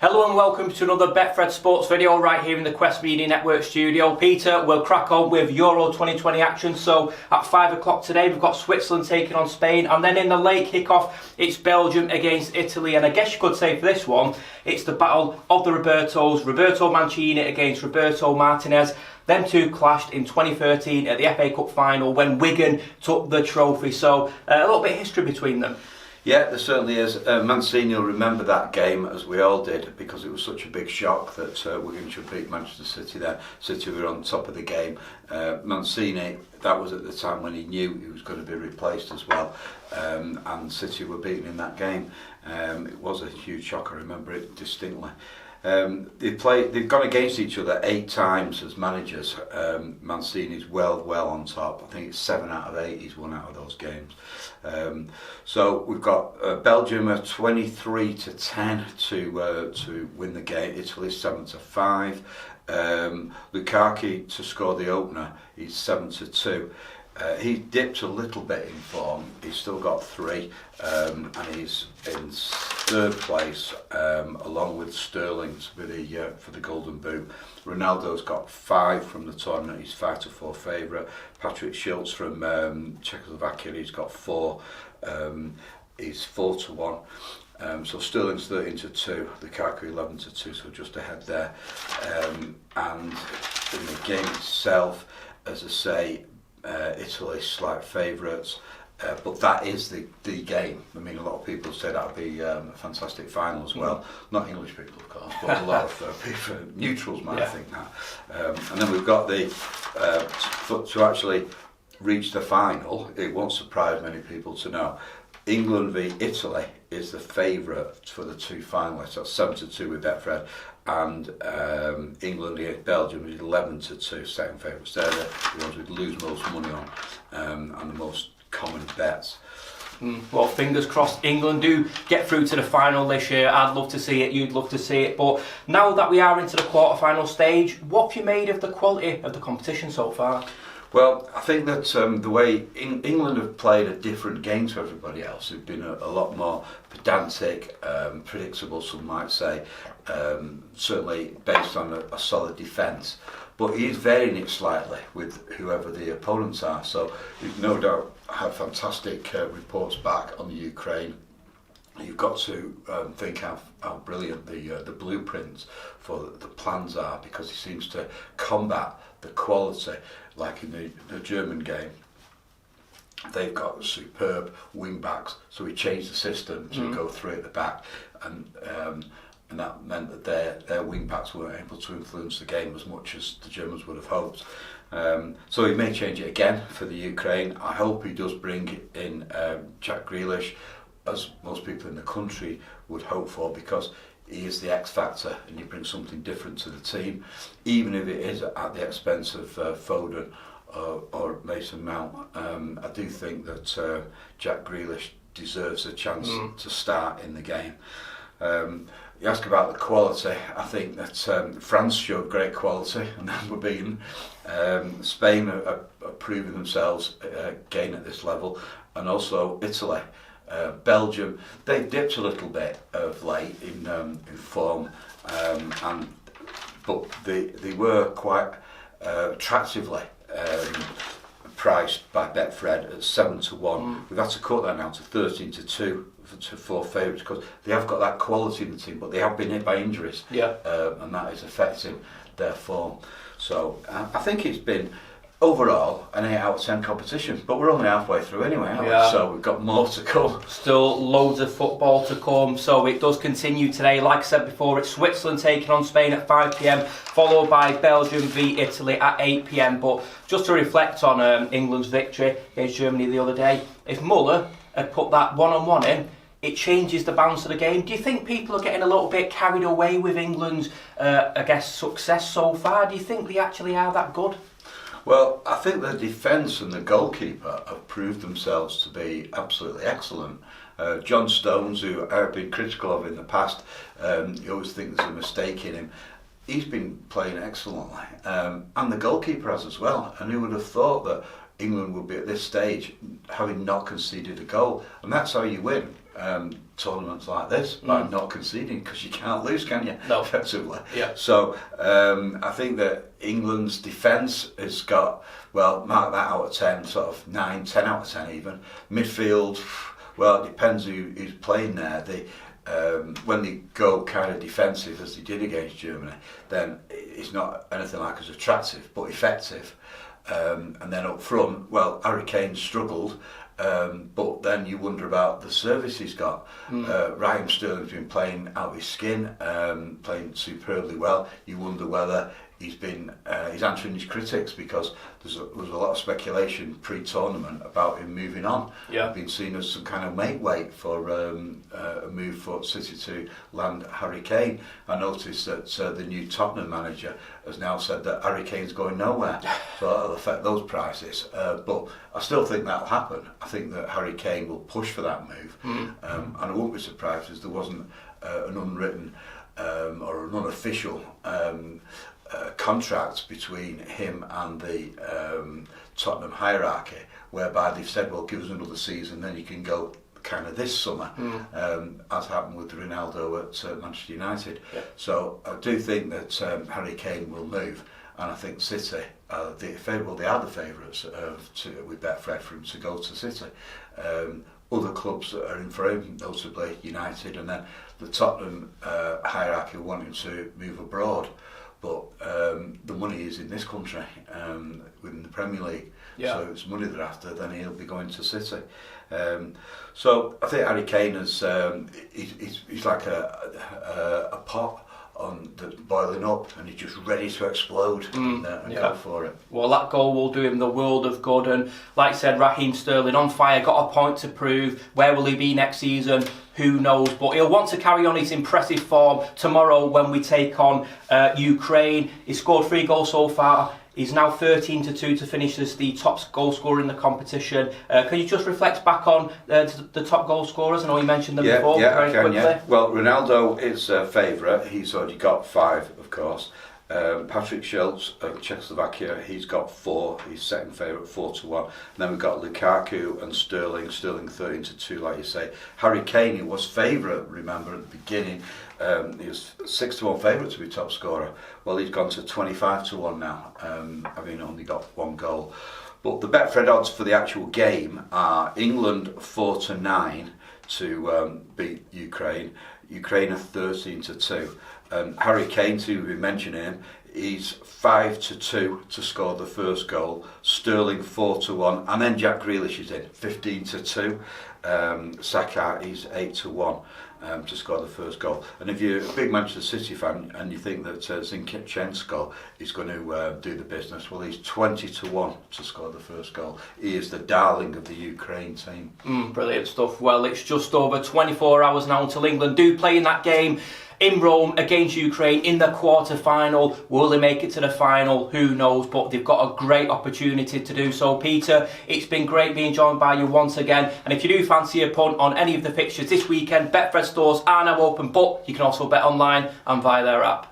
Hello and welcome to another Betfred Sports video right here in the Quest Media Network studio. Peter, we'll crack on with Euro 2020 action. So at 5 o'clock today we've got Switzerland taking on Spain, and then in the late kick-off it's Belgium against Italy. And I guess you could say for this one it's the battle of the Robertos. Roberto Mancini against Roberto Martinez. Them two clashed in 2013 at the FA Cup final when Wigan took the trophy. So a little bit of history between them. Yeah, there certainly is. Mancini will remember that game, as we all did, because it was such a big shock that Wigan should beat Manchester City there. City were on top of the game. Mancini, that was at the time when he knew he was going to be replaced as well, and City were beaten in that game. It was a huge shock, I remember it distinctly. They've gone against each other 8 times as managers. Mancini's well on top. I think it's 7 out of 8 he's won out of those games. So we've got Belgium are 23-10 to win the game. Italy 7-5. Lukaku to score the opener. He's 7-2. He dipped a little bit in form. He's still got 3, and he's in 3rd place, along with Sterling for the Golden Boot. Ronaldo's got 5 from the tournament. He's 5-4 favourite. Patrick Schultz from Czechoslovakia, he's got 4. He's 4-1. So Sterling's 13-2, Lukaku 11-2, so just ahead there. And in the game itself, as I say, Italy slight favourites, but that is the game. I mean, a lot of people say that would be a fantastic final as well. Not English people, of course, but a lot of people, neutrals might think that. And then we've got to actually reach the final. It won't surprise many people to know England v Italy is the favourite for the 2 finalists. That's 7-2 with Betfred, and England against Belgium is 11-2, second favourites. They're the ones we'd lose most money on, and the most common bets. Well, fingers crossed England do get through to the final this year. I'd love to see it, you'd love to see it. But now that we are into the quarter-final stage, what have you made of the quality of the competition so far? Well, I think that the way England have played a different game to everybody else. They've been a lot more pedantic, predictable, some might say, certainly based on a solid defence. But he is varying it slightly with whoever the opponents are. So you've no doubt had fantastic reports back on the Ukraine. You've got to think how brilliant the blueprints for the plans are, because he seems to combat the quality, like in the German game. They've got superb wing backs, so he changed the system to go 3 at the back, and that meant that their wing backs weren't able to influence the game as much as the Germans would have hoped. So he may change it again for the Ukraine. I hope he does bring in Jack Grealish, as most people in the country would hope for, because he is the X factor and he brings something different to the team, even if it is at the expense of Foden or Mason Mount. I do think that Jack Grealish deserves a chance to start in the game. You ask about the quality. I think that France showed great quality and then were beaten. Spain are proving themselves again at this level, and also Italy. Belgium, they've dipped a little bit of late in form, but they were quite attractively priced by Betfred at 7-1. We've had to cut that now to 13-2 to 4 favourites, because they have got that quality in the team, but they have been hit by injuries, and that is affecting their form. So I think it's been overall an 8 out of 10 competition, but we're only halfway through anyway, aren't we? So we've got more to come. Still loads of football to come, so it does continue today. Like I said before, it's Switzerland taking on Spain at 5 p.m, followed by Belgium v Italy at 8 p.m. But just to reflect on England's victory against Germany the other day, if Muller had put that one-on-one in, it changes the balance of the game. Do you think people are getting a little bit carried away with England's, success so far? Do you think they actually are that good? Well, I think the defence and the goalkeeper have proved themselves to be absolutely excellent. John Stones, who I've been critical of in the past, you always think there's a mistake in him. He's been playing excellently, and the goalkeeper has as well. And who would have thought that England would be at this stage having not conceded a goal? And that's how you win. tournaments like this by not conceding, because you can't lose, can you? No. Effectively. Yeah. So I think that England's defence has got, well, mark that out of 10, sort of 9, 10 out of 10 even. Midfield, well, it depends who's playing there. When they go kind of defensive as they did against Germany, then it's not anything like as attractive but effective. And then up front, well, Harry Kane struggled, but then you wonder about the service he's got. Raheem Sterling's been playing out of his skin, playing superbly well. You wonder whether he's answering his critics, because there was a lot of speculation pre-tournament about him moving on. Yeah. Being seen as some kind of make weight for a move for City to land Harry Kane. I noticed that the new Tottenham manager has now said that Harry Kane's going nowhere, so that'll affect those prices. But I still think that'll happen. I think that Harry Kane will push for that move, and I won't be surprised if there wasn't an unwritten or an unofficial contract between him and the Tottenham hierarchy, whereby they've said, well, give us another season, then you can go kind of this summer, as happened with Ronaldo at Manchester United. Yeah. So I do think that Harry Kane will move, and I think City, they are the favourites with Betfred for him to go to City. Other clubs that are in for him, notably United, and then the Tottenham hierarchy wanting to move abroad. But the money is in this country, within the Premier League. Yeah. So it's money they're after, then he'll be going to City. So I think Harry Kane is he's like a pot that's boiling up, and he's just ready to explode and go for it. Well, that goal will do him the world of good, and like I said, Raheem Sterling on fire, got a point to prove. Where will he be next season? Who knows, but he'll want to carry on his impressive form tomorrow when we take on Ukraine. He's scored 3 goals so far. He's now 13-2 to finish as the top goal scorer in the competition. Can you just reflect back on the top goal scorers? I know you mentioned them before. Yeah, I can. Yeah. Well, Ronaldo is a favourite. He's already got 5, of course. Patrick Schultz of Czechoslovakia, he's got 4. He's second favourite, 4-1. And then we've got Lukaku and Sterling 13-2, like you say. Harry Kane, he was favourite, remember, at the beginning. He was 6-1 favourite to be top scorer. Well, he's gone to 25-1 now, having only got 1 goal. But the Betfred odds for the actual game are England 4-9 to beat Ukraine. Ukraine are 13-2. Harry Kane, too, we've been mentioning him, he's 5-2 to score the first goal. Sterling 4-1, and then Jack Grealish is in 15-2. Saka is 8-1 to score the first goal. And if you're a big Manchester City fan and you think that Zinchenko is going to do the business, well, he's 20-1 to score the first goal. He is the darling of the Ukraine team. Brilliant stuff. Well, it's just over 24 hours now until England do play in that game in Rome against Ukraine in the quarter-final. Will they make it to the final? Who knows, but they've got a great opportunity to do so. Peter, it's been great being joined by you once again, and if you do fancy a punt on any of the fixtures this weekend, Betfred stores are now open, but you can also bet online and via their app.